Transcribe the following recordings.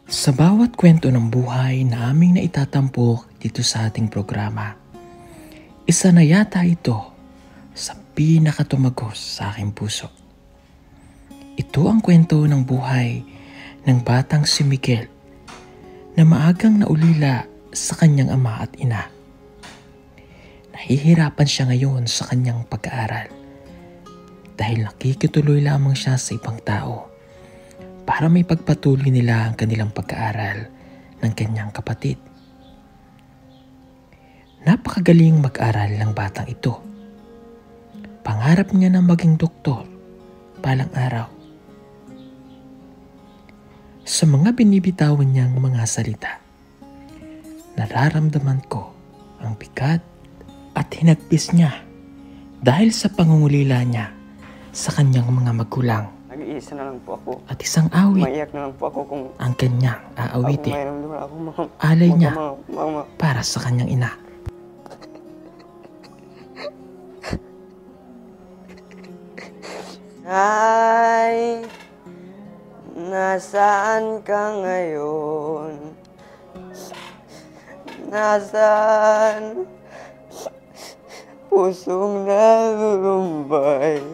Sa bawat kwento ng buhay na aming naitatampok dito sa ating programa, isa na yata ito sa pinakatumagos sa aking puso. Ito ang kwento ng buhay ng batang si Miguel na maagang naulila sa kanyang ama at ina. Nahihirapan siya ngayon sa kanyang pag-aaral dahil nakikituloy lamang siya sa ibang tao para may pagpatuloy nila ang kanilang pag-aaral ng kanyang kapatid. Napakagaling mag-aral ng batang ito. Pangarap niya na maging doktor balang araw. Sa mga binibitawan niyang mga salita, nararamdaman ko ang bigat at hinagpis niya dahil sa pangungulila niya sa kanyang mga magulang. Nag-iisa na lang po ako. At isang awit Maiyak na lang po ako kung ang kanyang aawitin. ako, Alay niya mama. para sa kanyang ina. Ay, nasaan ka ngayon? Nasaan pusong nalulumbay?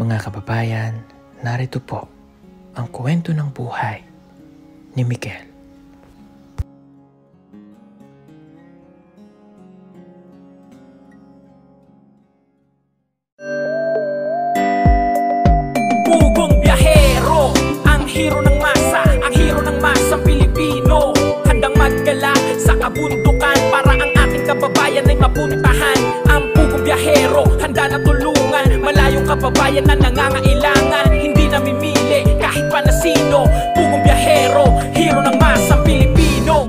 Mga kababayan, narito po ang kwento ng buhay ni Miguel. Pugong biyahero, ang hero ng masa, ang hero ng masang Pilipino. Handang maggala sa kabundukan para ang ating kababayan ay mapuntahan. Ang pugong biyahero, handa na tulungan malayong kababayan na nangangailangan. Hindi namimili kahit pa na sino. Pugong biyahero, hero ng masang Pilipino.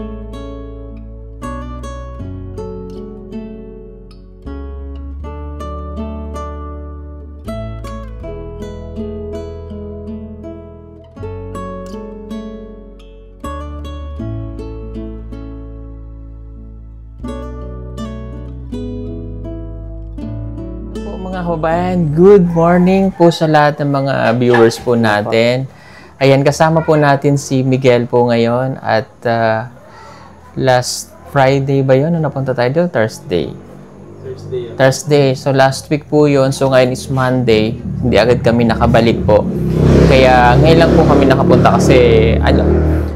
Mga kababayan, good morning po sa lahat ng mga viewers po natin. Ayan, kasama po natin si Miguel po ngayon at last Friday ba yun? Ano napunta tayo doon? Thursday. So last week po yun. So ngayon is Monday. Hindi agad kami nakabalik po. Kaya ngayon lang po kami nakapunta kasi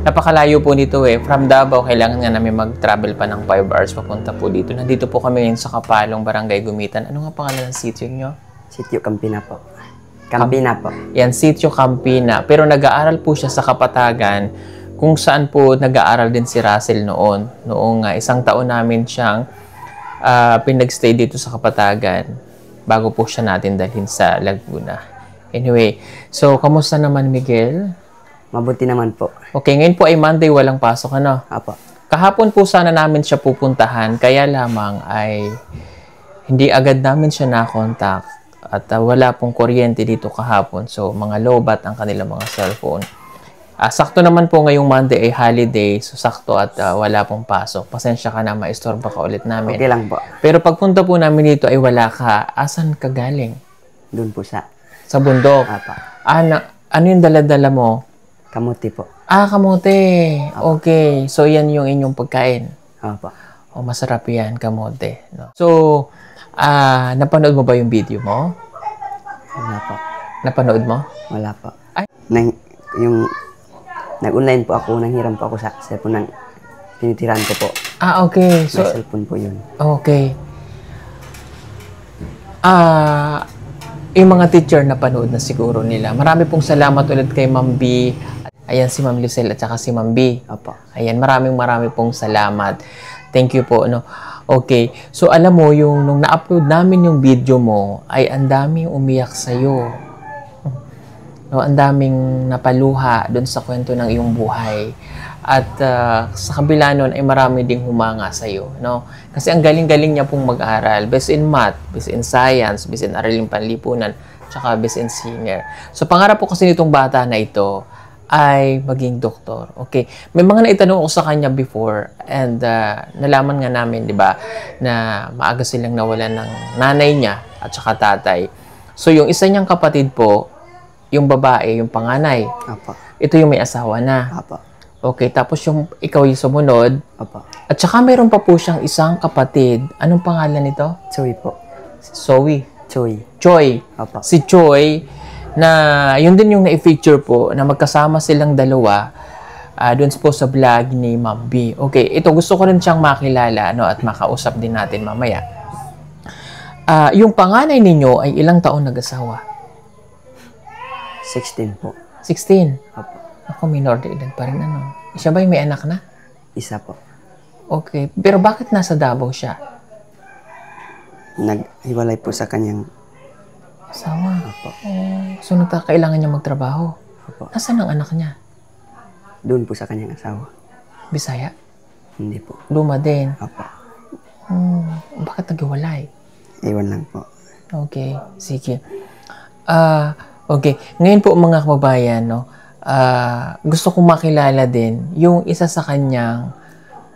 napakalayo po dito eh. From Davao, kailangan nga namin mag-travel pa ng 5 hours papunta po dito. Nandito po kami ngayon sa Kapalong, Barangay Gumitan. Ano nga pangalan ng sitio nyo? Sitio Campina po. Campina po. Yan, Sitio Campina. Pero nag-aaral po siya sa Kapatagan kung saan po nag-aaral din si Russell noon. Noong isang taon namin siyang pinag-stay dito sa Kapatagan bago po siya natin dalhin sa Laguna. Anyway, so kamusta naman Miguel? Mabuti naman po. Okay, ngayon po ay Monday, walang pasok, ano? Apo. Kahapon po sana namin siya pupuntahan, kaya lamang ay hindi agad namin siya na-contact at wala pong kuryente dito kahapon. So, mga lobat ang kanilang mga cellphone. Sakto naman po ngayong Monday ay holiday, so sakto at wala pong pasok. Pasensya ka na, maistorba ka ulit namin. Okay lang po. Pero pagpunta po namin dito ay wala ka. Asan ka galing? Doon po sa bundok? Apo. Ano yung dala-dala mo? Kamuti po. Kamote. Okay. So, yan yung inyong pagkain. Apo. Masarap yan, kamote. No? So, napanood mo ba yung video mo? Wala po. Napanood mo? Wala po. Ay. Nag-online po ako, nanghiram po ako sa cellphone ng tinitirahan ko po. Okay. So, May cellphone po yun. okay. Yung mga teacher na panood na siguro nila. Marami pong salamat ulit kay Ma'am B. Ayan si Ma'am Lucelle at saka si Ma'am B. Apo. Ayan, marami pong salamat. Thank you po. No? Okay. So, alam mo, nung na-upload namin yung video mo, ay ang daming umiyak sa'yo. No, ang daming napaluha doon sa kwento ng iyong buhay. At sa kabila nun ay marami ding humanga sa'yo. No? Kasi ang galing-galing niya pong mag-aral. Best in math, best in science, best in araling panlipunan, tsaka best in singer. So pangarap po kasi nitong bata na ito ay maging doktor. Okay. May mga naitanong ako sa kanya before and nalaman nga namin, di ba, na maaga silang nawalan ng nanay niya at saka tatay. So, yung isa niyang kapatid po, yung babae, yung panganay. Apo. Ito yung may asawa na. Apo. Okay. Tapos yung ikaw yung sumunod. Apo. At saka mayroon pa po siyang isang kapatid. Anong pangalan nito? Choi po. Zoe. Choi. Choi. Apo. Si Choi, na yun din yung na-feature po, na magkasama silang dalawa doon po sa vlog ni Ma'am B. Okay, ito gusto ko rin siyang makilala at makausap din natin mamaya. Yung panganay ninyo ay ilang taon nag-asawa? 16 po. 16? Apo. Ako, minor de edad pa rin Siya ba yung may anak na? Isa po. Okay, pero bakit nasa Davao siya? Naghiwalay po sa kanyang Asawa. Apo. So, kailangan niya magtrabaho. Apo. Nasaan ang anak niya? Doon po sa kanyang asawa. Bisaya? Hindi po. Luma din. Apo. Bakit naghiwalay? Iwan lang po. Okay, sige. Okay, ngayon po mga kababayan, gusto kong makilala din yung isa sa kanyang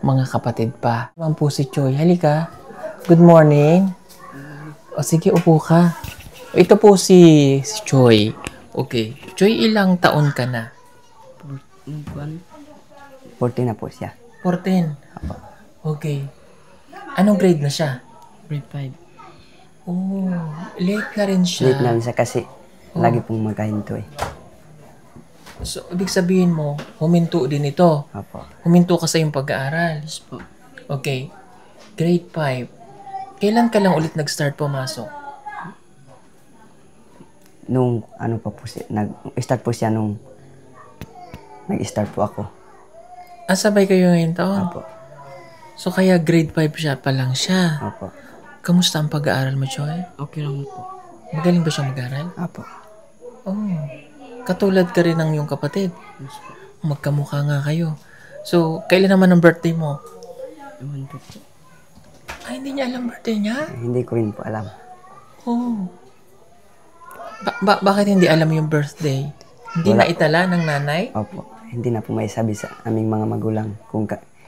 mga kapatid pa. Naman po si Choi. Halika. Good morning. O sige, upo ka. Ito po si Choi. Okay. Choi, ilang taon ka na? 14 na po siya. 14. Apo. Okay. Anong grade na siya? Grade 5. Oh, late na rin siya. Late na rin siya kasi lagi pong magkahinto eh. So, ibig sabihin mo, huminto din ito. Apo. Huminto ka sa iyong pag-aaral. Yes po. Okay. Grade 5. Kailan ka lang ulit nag-start pumasok? Nung ano pa po siya, nag-start po siya nung nag-start po ako. Sabay kayo ngayon taon? Apo. So, kaya grade 5 siya pa lang siya. Apo. Kamusta ang pag-aaral mo, Choi? Okay lang po. Magaling ba siya mag-aaral? Apo. Oh. Katulad ka rin ng iyong kapatid. Yes po. Magkamukha nga kayo. So, kailan naman ang birthday mo? Ewan po po. Ay, hindi niya alam birthday niya? Hindi ko rin po alam. Oh. Bakit hindi alam yung birthday? Hindi Wala. na itala ng nanay? Opo. Hindi na po may sabi sa aming mga magulang kung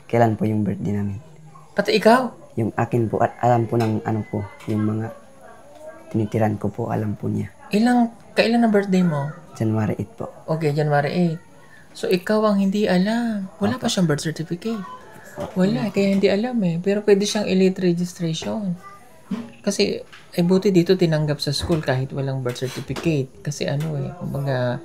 kailan po yung birthday namin. Pati ikaw? Yung akin po, at alam po ng ano po, yung mga tinitiran ko po, alam po niya. Kailan ang birthday mo? January 8 po. Okay, January 8. So, ikaw ang hindi alam. Wala pa siyang birth certificate. Wala, kaya hindi alam eh. Pero pwede siyang i-late registration. Kasi, buti dito tinanggap sa school kahit walang birth certificate. Kasi kumbaga,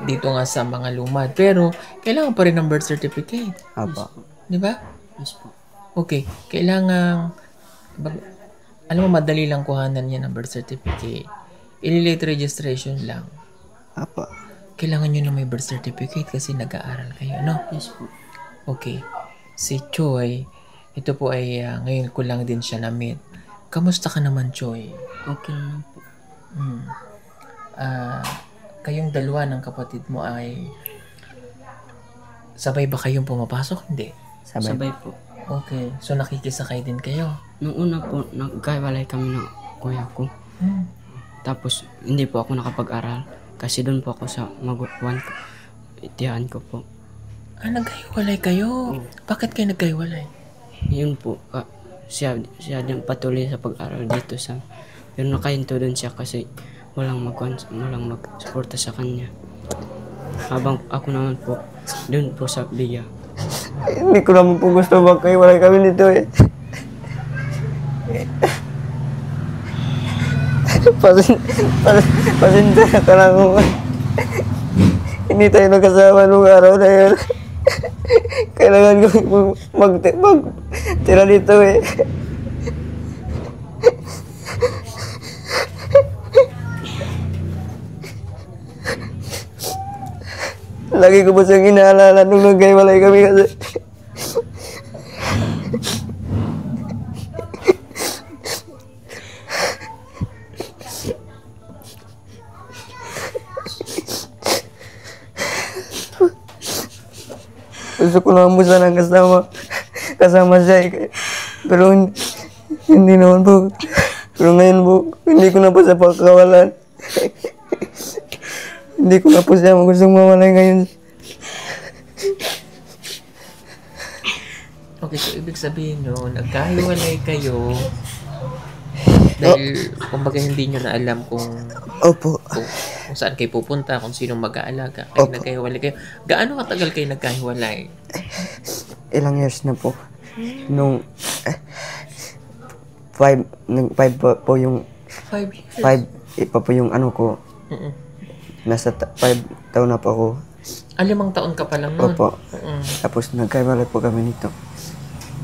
dito nga sa mga lumad. Pero, kailangan pa rin ng birth certificate. Opo. Di ba? Yes po. Okay, kailangan, alam mo, madali lang kuhanan yan ng birth certificate. I-late registration lang. Opo. Kailangan nyo na may birth certificate kasi nag-aaral kayo, no? Yes po. Okay. Si Choi, ito po ay ngayon ko lang din siya na-meet. Kamusta ka naman, Choi? Okay lang po. Kayong dalawa ng kapatid mo ay sabay ba kayong pumapasok? Hindi. Sabay po. Okay. So nakikisakay din kayo? Nung una po, nagkaiwalay kami ng kuya ko. Tapos, hindi po ako nakapag-aral. Kasi doon po ako sa magutuan ko. Itihan ko po. Nagkahiwalay kayo? Bakit kayo nagkahiwalay? Yun po, siya din patuloy sa pag-aral dito sa... Pero nakahinto doon siya kasi walang mag-suporta sa kanya. Habang ako naman po, doon po sa Biya. Hindi ko naman po gusto magkaiwalay kami nito eh. Pasensya ka lang kung hindi tayo nagkasama nung araw na yun. Kailangan ko magtira dito eh. Lagi ko po siyang inaalala nung nagkaiwalay kami kasi. Gusto ko naman po sanang kasama siya eh. Pero hindi naman po. Pero ngayon po, hindi ko na po sa pagkawalan. Hindi ko na po siya gustong mawalay ngayon. Okay, so ibig sabihin nyo, nagkahiwalay kayo dahil kumbaga hindi nyo na alam kung Opo. saan kayo pupunta, kung sinong mag-aalaga. Kaya Opo. nagkahiwalay kayo. Gaano katagal kayo nagkahiwalay? Ilang years na po. Nung 5 po yung 5 years. 5 ipa po yung ano ko. Mm-mm. Nasa 5 taon na po ako. 5 taon ka pa lang nun? Opo. Mm-mm. Tapos nagkaiwalay po kami nito.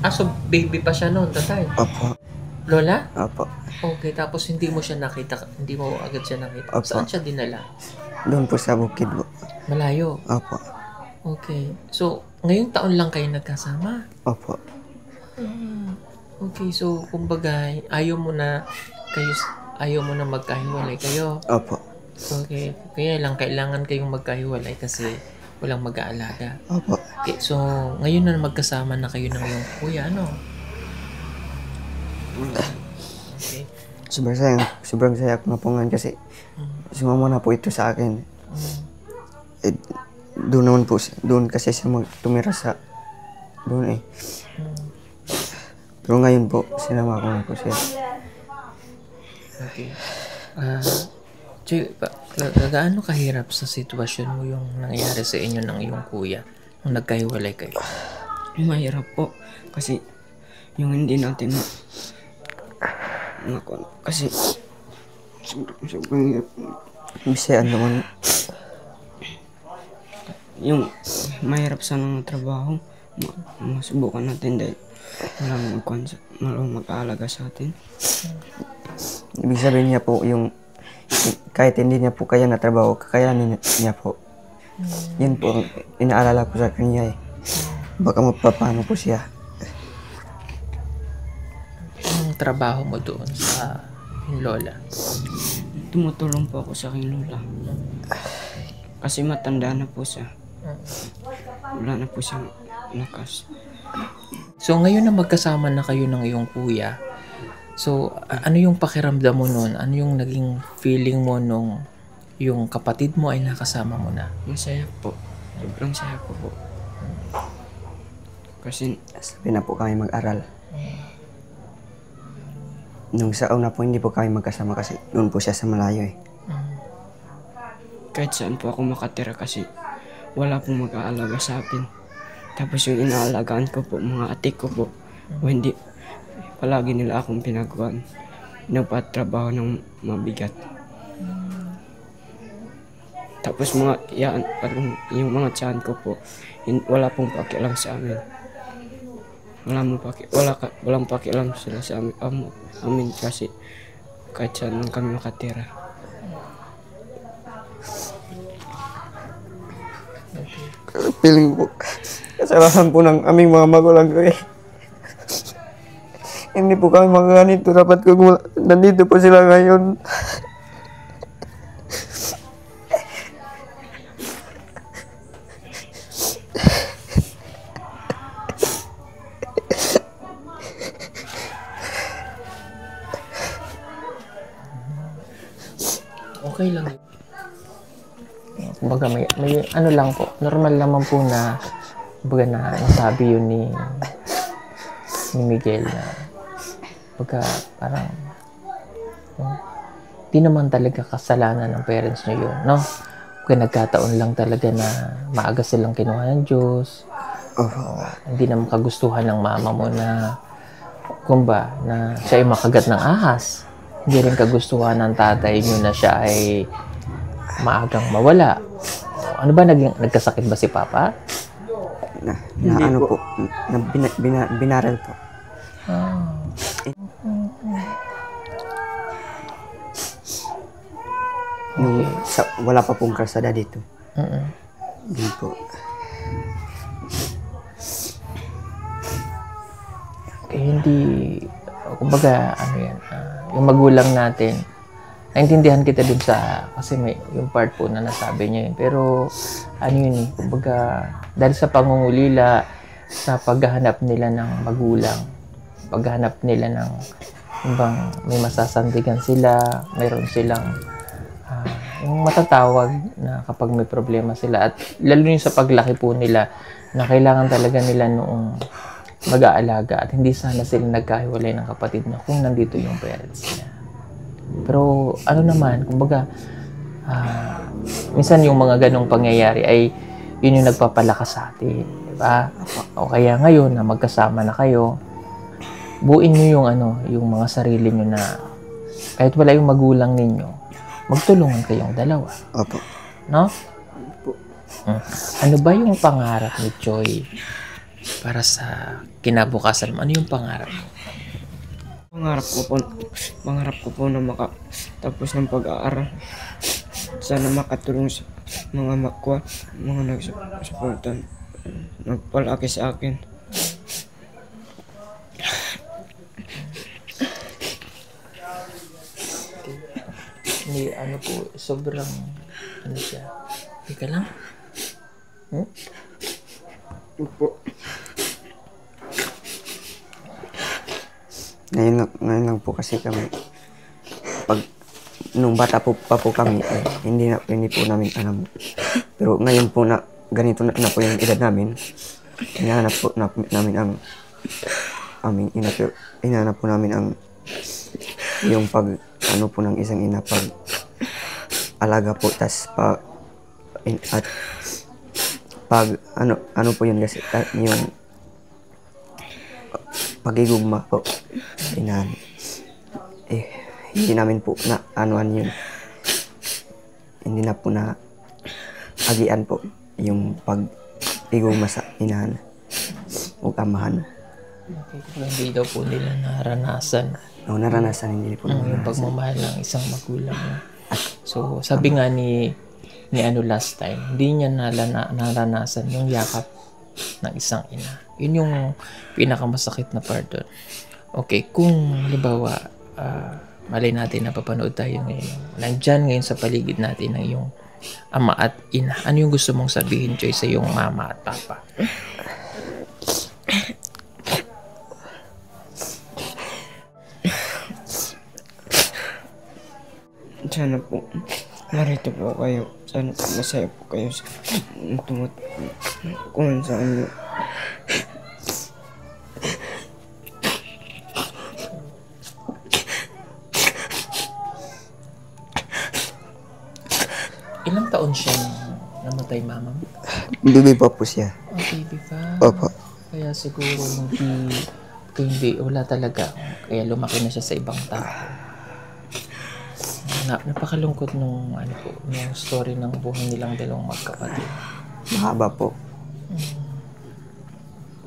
So baby pa siya noon, tatay? Opo. Lola? Opo. Okay, tapos hindi mo siya nakita, hindi mo agad siya nakita. Opo. Saan siya dinala? Doon po sa bukid po. Malayo? Opo. Okay. So, ngayong taon lang kayo nagkasama? Opo. Okay, so kumbaga, ayaw mo na magkahiwalay kayo. Opo. Okay, kaya lang kailangan kayong magkahiwalay kasi walang mag-aalaga. Opo. Okay, so ngayon na magkasama na kayo ng iyong kuya, ano? Okay. Sobrang saya ko na po ngayon kasi sumama na po ito sa akin. Eh, doon naman po, doon kasi siya tumira sa doon eh. Pero ngayon po, sinama ko na po siya. Okay. Choy, gaano kahirap sa sitwasyon mo yung nangyari sa inyo ng iyong kuya nung nagkahiwalay kayo? Mahirap po kasi yung hindi natin kasi sobrang hirap. Bisaya naman. Yung mahirap sana ng trabaho, masubukan natin dahil walang mag-aalaga sa atin. Ibig sabihin niya po yung kahit hindi niya po kaya na trabaho, kakayanin niya po. Yun po ang inaalala ko sa kanya eh. Baka mapapano po siya. Anong trabaho mo doon sa lola? Tumutulong po ako sa aking lola. Kasi matanda na po siya. Wala na po siyang lakas. So ngayon na magkasama na kayo ng iyong kuya, so ano yung pakiramdam mo noon? Ano yung naging feeling mo nung yung kapatid mo ay nakasama mo na? Masaya po. Sobrang saya ko po. Kasi Sabi na po kami mag-aral. Nung sa una po hindi po kami magkasama kasi doon po siya sa malayo eh. kahit saan po ako makatira kasi wala pong mag-aalaga sa akin. Tapos yung inaalagaan ko po, mga atik ko po, o hindi, palagi nila akong pinagawan. Nagpatrabaho ng mabigat. Tapos yung mga tiyan ko po, wala pong pakialam sa amin. Walang pakialam sila sa amin kasi kahit saan lang kami makatira. Feeling ko, kasalanan po ng aming mga magulang ko eh. Hindi po kami mga ganito. Dapat ko nandito po sila ngayon. Okay lang. Kumbaga may ano lang po, normal naman po na kumbaga na nasabi yun ni Miguel na kumbaga parang di naman talaga kasalanan ng parents nyo yun, no? Kumbaga nagkataon lang talaga na maaga silang kinuha ng Diyos. Hindi naman kagustuhan ng mama mo na kumbaga na siya ay makagat ng ahas. Hindi rin kagustuhan ng tatay nyo na siya ay maagang mawala. Ano ba, nagkasakit ba si Papa? Binaral po. Wala pa pong krasada dito. Hindi po. Okay, hindi, kumbaga, ano yan, yung magulang natin, naintindihan kita dun sa, kasi may yung part po na nasabi niya yun. Pero, ano yun eh, kumbaga, dahil sa pangungulila, sa paghahanap nila ng magulang, paghahanap nila ng, may masasandigan sila, mayroon silang yung matatawag na kapag may problema sila at lalo yung sa paglaki po nila na kailangan talaga nila noong mag-aalaga at hindi sana sila nagkahiwalay ng kapatid na kung nandito yung parents niya. Pero ano naman, kumbaga, minsan yung mga ganong pangyayari ay yun yung nagpapalakas sa atin, diba? O kaya ngayon na magkasama na kayo, buuin nyo yung yung mga sarili nyo na kahit wala yung magulang ninyo, magtulungan kayong dalawa. Opo. No? Ano ba yung pangarap ni Choi para sa kinabukasan mo? Ano yung pangarap mo? Pangarap ko po na makatapos ng pag-aaral. Sana makatulong sa mga mga nagsuportan, nagpalaki sa akin. Hindi, po, sobrang, siya. Teka lang. Opo. Ngayon lang po kasi kami, nung bata pa po kami, hindi po namin alam. Pero ngayon po na ganito na po yung edad namin, hinahanap po namin ang aming ina, pero hinahanap po namin ang yung po ng isang ina, pag alaga po, tas at pag po yun kasi, yung pagigugma po, hindi namin po na yun, hindi na po na agian po yung pag-igugma sa inahan o amahan. Okay, kung hindi daw po nila naranasan. Naranasan, hindi po Yung pagmamahal ng isang magulang. So, sabi nga ni last time, hindi niya naranasan yung yakap ng isang ina. Yun yung pinakamasakit na part doon. Okay, kung halimbawa, malay natin na papanood tayo ngayon. Nandyan ngayon sa paligid natin ng iyong ama at ina. Ano yung gusto mong sabihin, Joy, sa iyong mama at papa? Sana po narito po kayo. Sana po masaya po kayo sa kung saan nyo. Ilang taon siya namatay, mama mo? Baby pa po siya. Oh, baby pa. Opo. Kaya siguro hindi, wala talaga. Kaya lumaki na siya sa ibang tao. Napakalungkot nung yung story ng buhay nilang dalawang magkapatid. Mahaba po.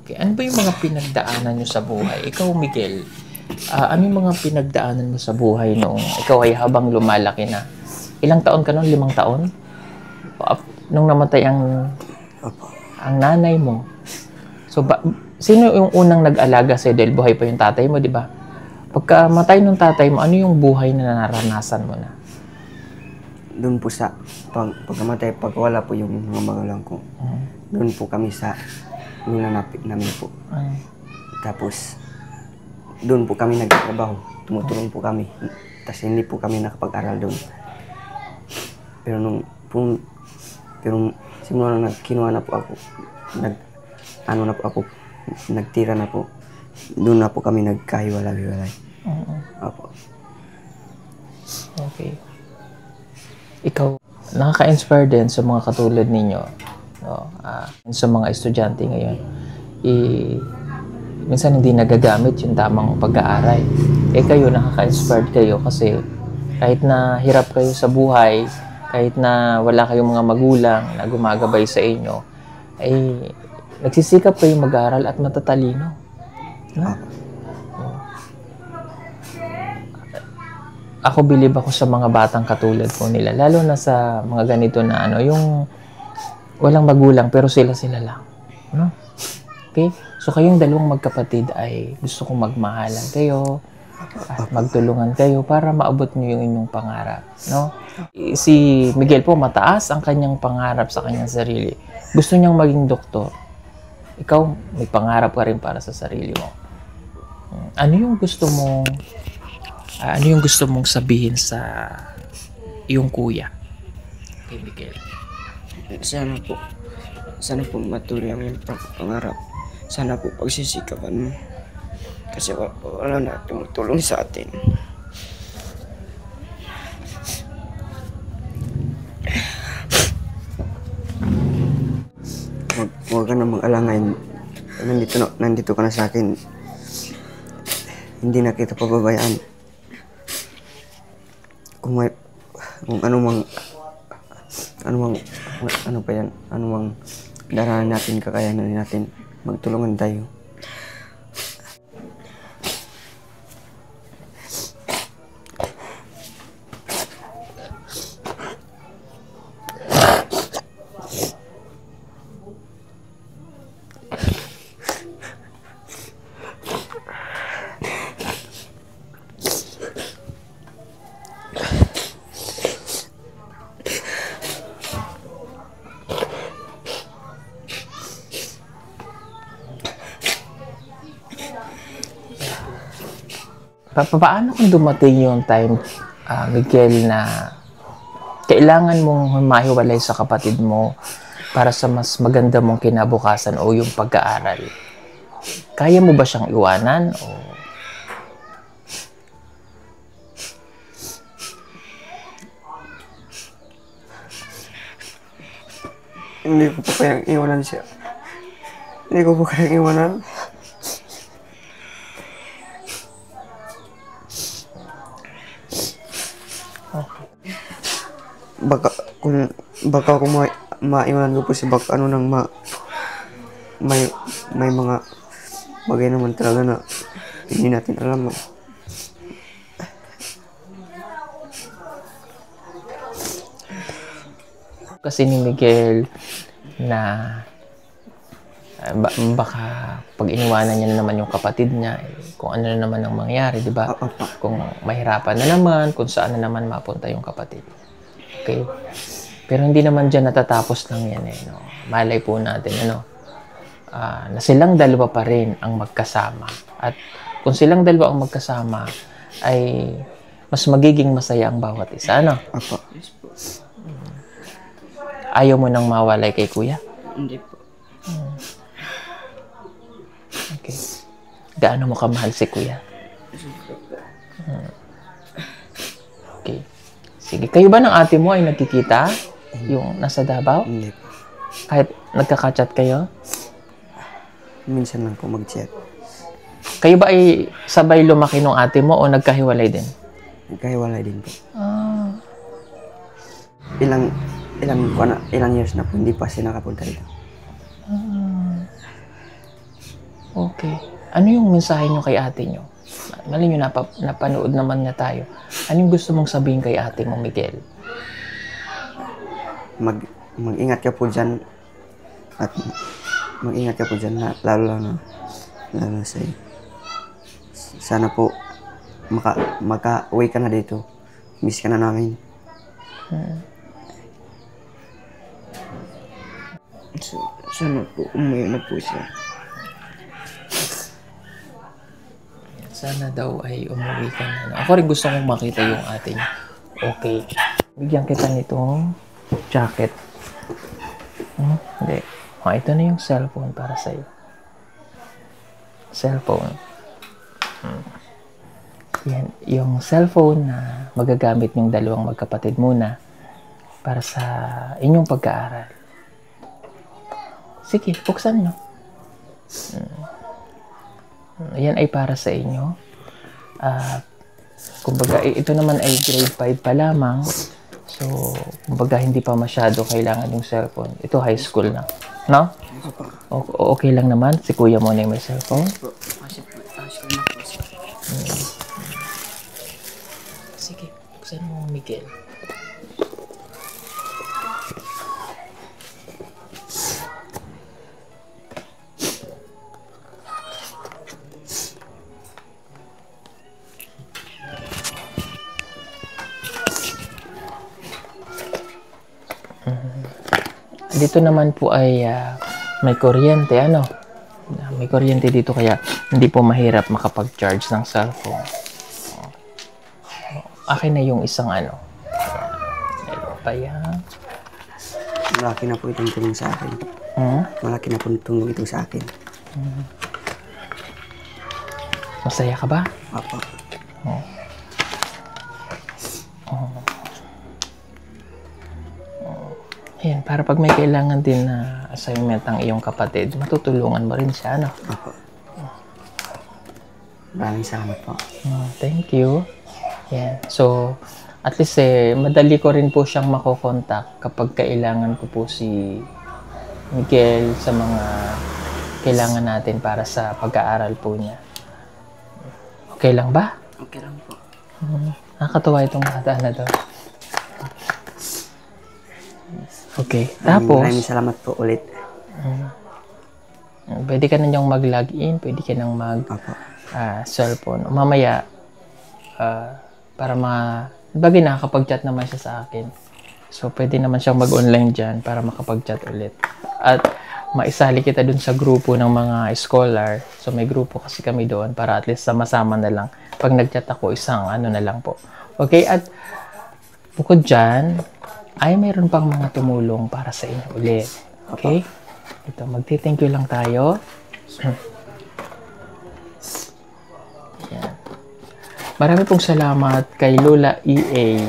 Okay, ano ba yung mga pinagdaanan nyo sa buhay? Ikaw, Miguel, ano yung mga pinagdaanan mo sa buhay noong ikaw ay habang lumalaki na? Ilang taon ka noon? 5 taon? Nung namatay ang nanay mo. So, sino yung unang nag-alaga sa'yo dahil buhay pa yung tatay mo, di ba? Pagka matay ng tatay mo, ano yung buhay na naranasan mo na? Doon po sa pagkamatay, pag wala po yung mga magulang ko, doon po kami sa luna namin po. Tapos, doon po kami nagtatrabaho. Tumutulong po kami. Tapos hindi po kami nakapag-aral doon. Pero simula na kinuha na po ako, nagtira na po, doon na po kami nagkahiwalay-hiwalay. Opo. Okay. Ikaw, nakaka-inspire din sa mga katulad ninyo, no? Sa mga estudyante ngayon. Minsan hindi nagagamit yung tamang pag-aaral. Kayo, nakaka-inspired kayo kasi kahit na hirap kayo sa buhay, kahit na wala kayong mga magulang na gumagabay sa inyo, ay nagsisikap kayo mag-aaral at matatalino. No? Ako bilib ako sa mga batang katulad po nila, lalo na sa mga ganito na yung walang magulang pero sila lang. No? Okay? So kayong dalawang magkapatid ay gusto kong magmahalan kayo at magtulungan kayo para maabot niyo yung inyong pangarap. No? Si Miguel po, mataas ang kanyang pangarap sa kanyang sarili. Gusto niyang maging doktor. Ikaw, may pangarap ka rin para sa sarili mo. Ano yung gusto mong sabihin sa iyong kuya? kay Miguel? Sana po matuloy ang iyong pangarap. Sana po pagsisikapan mo. Kasi wala na tumutulong sa atin. Huwag ka na mag-alangay. Nandito ka na sa akin. Hindi na kita pababayaan. Kung anumang daranan natin, kakayanan natin, magtulungan tayo. Paano kung dumating yung time, Miguel, na kailangan mong mahiwalay sa kapatid mo para sa mas maganda mong kinabukasan o yung pag-aaral? Kaya mo ba siyang iwanan? O... Hindi ko po kayang iwanan siya. Hindi ko po kayang iwanan. Baka kung maiwanan ko po si baka may mga bagay naman talaga na hindi natin alam. Kasi ni Miguel na baka pag iniwanan niya na naman yung kapatid niya, kung ano na naman ang mangyari, di ba? Kung mahirapan na naman, kung saan na naman mapunta yung kapatid. Okay? Pero hindi naman dyan natatapos lang yan eh. No? Malay po natin, na silang dalawa pa rin ang magkasama. At kung silang dalawa ang magkasama, ay mas magiging masaya ang bawat isa, ano? Apo. Ayaw mo nang mawalay kay kuya? Hindi po. Okay. Gaano mo kamahal si kuya? Okay. Sige. Kayo ba ng ate mo ay nagkikita? Yung nasa Davao? Hindi po. Kahit nagkaka-chat kayo? Minsan lang po mag-chat. Kayo ba ay sabay lumaki nung ate mo o nagkahiwalay din? Nagkahiwalay din po. Ilang years na po hindi pa siya nakapunta dito. Okay. Ano yung mensahe nyo kay ate nyo? Mali nyo, napanood naman niya tayo. Ano yung gusto mong sabihin kay ate mo, Miguel? Mag-ingat ka po dyan. At mag-ingat ka po dyan, lalo na sa'yo. Sana po maka-uwi ka na dito. Miss ka na namin. Sana po umuwi na po siya. Sana daw ay umuwi ka na. Ako rin gusto kong makita yung ate niya. Okay. Bigyan kita nitong jacket. Hindi. Ito na yung cellphone para sa'yo. Cellphone. Yan. Yung cellphone na magagamit yung dalawang magkapatid muna para sa inyong pag-aaral. Sige, buksan nyo. Yan ay para sa inyo. Kumbaga, ito naman ay grade 5 pa lamang. So, kumbaga, hindi pa masyado kailangan yung cellphone. Ito, high school na. No? Okay lang naman. Si kuya mo na yung may cellphone. Sige, buksan mo, Miguel. Dito naman po ay may kuryente, ano? May kuryente dito kaya hindi po mahirap makapag-charge ng cellphone. Akin na yung isang ano. Meron pa yan. malaki na po itong tulong sa akin. Malaki na po tulong ito sa akin. Masaya ka ba? Opo. Ayan, para pag may kailangan din na assignment ang iyong kapatid, matutulungan mo rin siya, no? Opo. Maraming salamat po. Thank you. Yan. So, at least madali ko rin po siyang makokontak kapag kailangan ko po si Miguel sa mga kailangan natin para sa pag-aaral po niya. Okay lang ba? Okay lang po. Nakakatuwa itong bata na to. Okay. Tapos, Maraming salamat po ulit. pwede ka na niyang mag-login, pwede ka nang Opo. cellphone. Mamaya, para bagay nakakapag-chat naman siya sa akin. So, pwede naman siyang mag-online dyan para makapag-chat ulit. At maisali kita dun sa grupo ng mga scholar. So, may grupo kasi kami doon para at least sama-sama na lang. Pag nag-chat ako, isang ano na lang po. Okay? At bukod dyan, ay mayroon pang mga tumulong para sa inyo ulit. Okay? Ito, magti-thank you lang tayo. Yan. Marami pong salamat kay Lola EA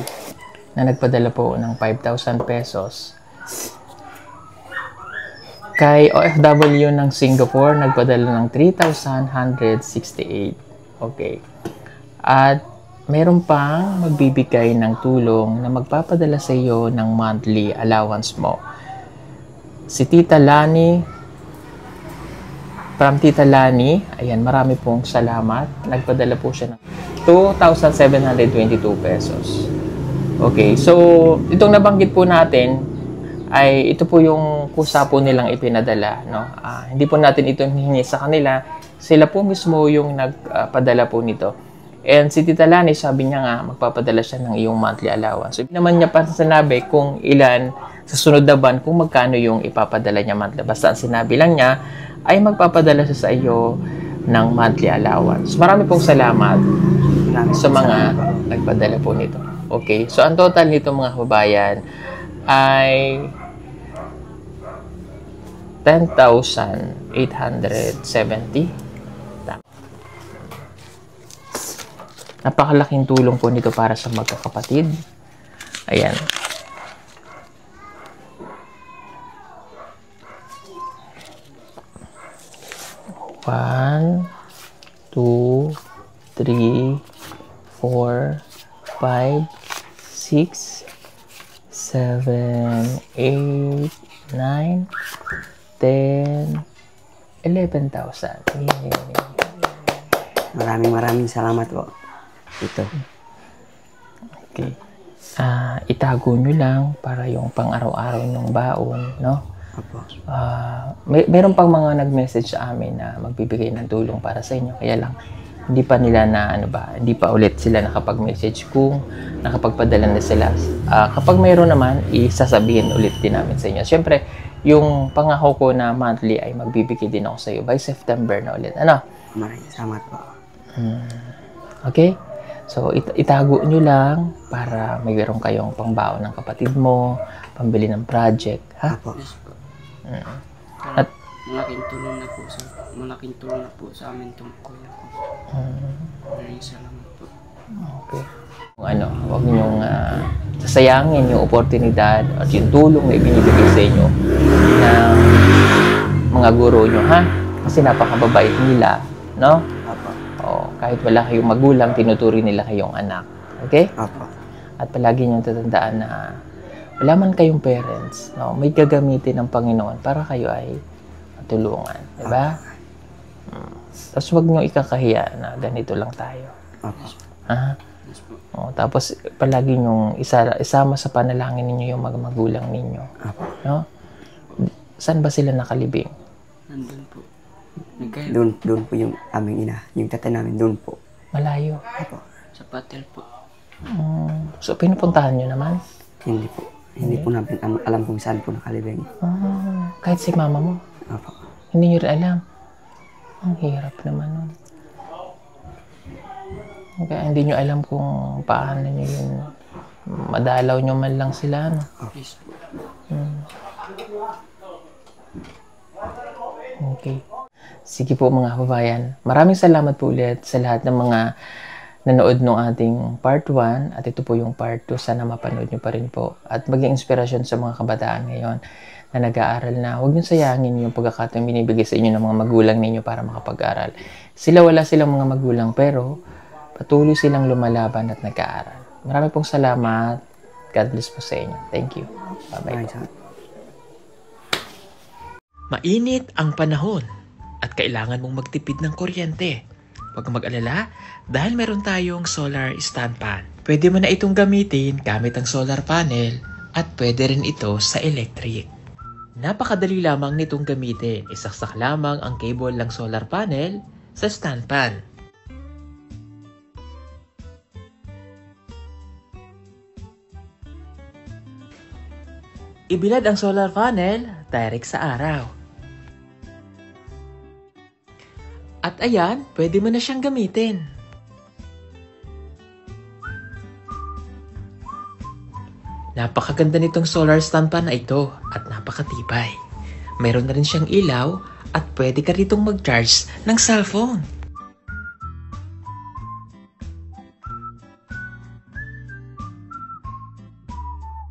na nagpadala po ng 5,000 pesos. Kay OFW ng Singapore, nagpadala ng 3,168. Okay. At meron pang magbibigay ng tulong na magpapadala sa iyo ng monthly allowance mo. Si Tita Lani, from Tita Lani, ayan, marami pong salamat. Nagpadala po siya ng 2,722 pesos. Okay, so itong nabanggit po natin ay ito po yung kusa po nilang ipinadala, no? Hindi po natin ito hihingi sa kanila. Sila po mismo yung nagpadala po nito. And si Tita Lani, sabi niya nga, magpapadala siya ng iyong monthly allowance. So, hindi naman niya pa sinabi kung ilan sa sunod na buwan, kung magkano yung ipapadala niya monthly. Basta ang sinabi lang niya, ay magpapadala siya sa iyo ng monthly allowance. Marami pong salamat sa mga nagpadala po nito. Okay, so ang total nito mga kababayan ay 10,870. Napakalaking tulong po nito para sa magkakapatid. Ayan. One, 2, 3, 4, 5, 6, 7, 8, 9, 10, 11,000. Maraming salamat po. Ito. Okay. Itago nyo lang para yung pang-araw-araw ng baon, no? Opo. Meron pang mga nag-message sa amin na magbibigay ng tulong para sa inyo. Kaya lang, hindi pa nila hindi pa ulit sila nakapag-message kung nakapagpadala na sila. Kapag mayroon naman, isasabihin ulit din namin sa inyo. Siyempre, yung pangako ko na monthly ay magbibigay din ako sa iyo by September na ulit. Ano? Maraming salamat po. Okay? So, itago nyo lang para mayroon kayong pangbaon ng kapatid mo, pambili ng project, ha? Opo. Yes po. At Malaking tulong na po sa amin itong kuya ko. Maraming salamat po. okay. Huwag niyong sasayangin yung oportunidad at yung tulong na ibinibigay sa inyo ng mga guro nyo, ha? Kasi napakababait nila, no? Opo. Kahit wala kayong magulang, tinuturi nila kayong anak. Okay? Opo. At palagi niyong tatandaan na wala man kayong parents, no? May gagamitin ng Panginoon para kayo ay matulungan. Diba? Tapos huwag niyong ikakahiya na ganito lang tayo. Opo. Yes po. Tapos palagi niyong isama sa panalangin ninyo yung mga magulang ninyo. Opo. No? Saan ba sila nakalibing? Nandun po. Doon po yung aming ina. Yung tatay namin doon po. Malayo. Opo. Sa patel po. So pinupuntahan niyo naman? Hindi po. Hindi po namin alam kung saan po nakalibing. Kahit si mama mo? Opo. Hindi niyo rin alam? Ang hirap naman nun. Kaya hindi niyo alam kung paano niyo yun madalaw niyo man lang sila, no? Yes po. Okay. Sige po mga kababayan. Maraming salamat po ulit sa lahat ng mga nanood ng ating part 1 at ito po yung part 2. Sana mapanood nyo pa rin po at maging inspirasyon sa mga kabataan ngayon na nag-aaral na. Huwag nyo sayangin yung pagkakataong binibigay sa inyo ng mga magulang ninyo para makapag-aral. Wala silang mga magulang pero patuloy silang lumalaban at nag-aaral. Maraming pong salamat. God bless po sa inyo. Thank you. Bye-bye. Mainit ang panahon at kailangan mong magtipid ng kuryente. Huwag kang mag-alala dahil meron tayong solar stand fan. Pwede mo na itong gamitin gamit ang solar panel at pwede rin ito sa electric. Napakadali lamang nitong gamitin. Isaksak lamang ang cable ng solar panel sa stand fan. Ibilad ang solar panel direct sa araw. At ayan, pwede mo na siyang gamitin. Napakaganda nitong solar stand fan na ito at napakatibay. Mayroon na rin siyang ilaw at pwede ka ritong mag-charge ng cellphone.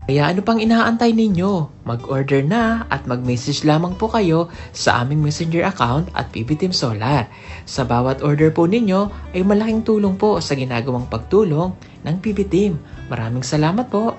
Kaya ano pang inaantay ninyo? Mag-order na at mag-message lamang po kayo sa aming messenger account at PB Team Solar. Sa bawat order po ninyo ay malaking tulong po sa ginagawang pagtulong ng PB Team. Maraming salamat po!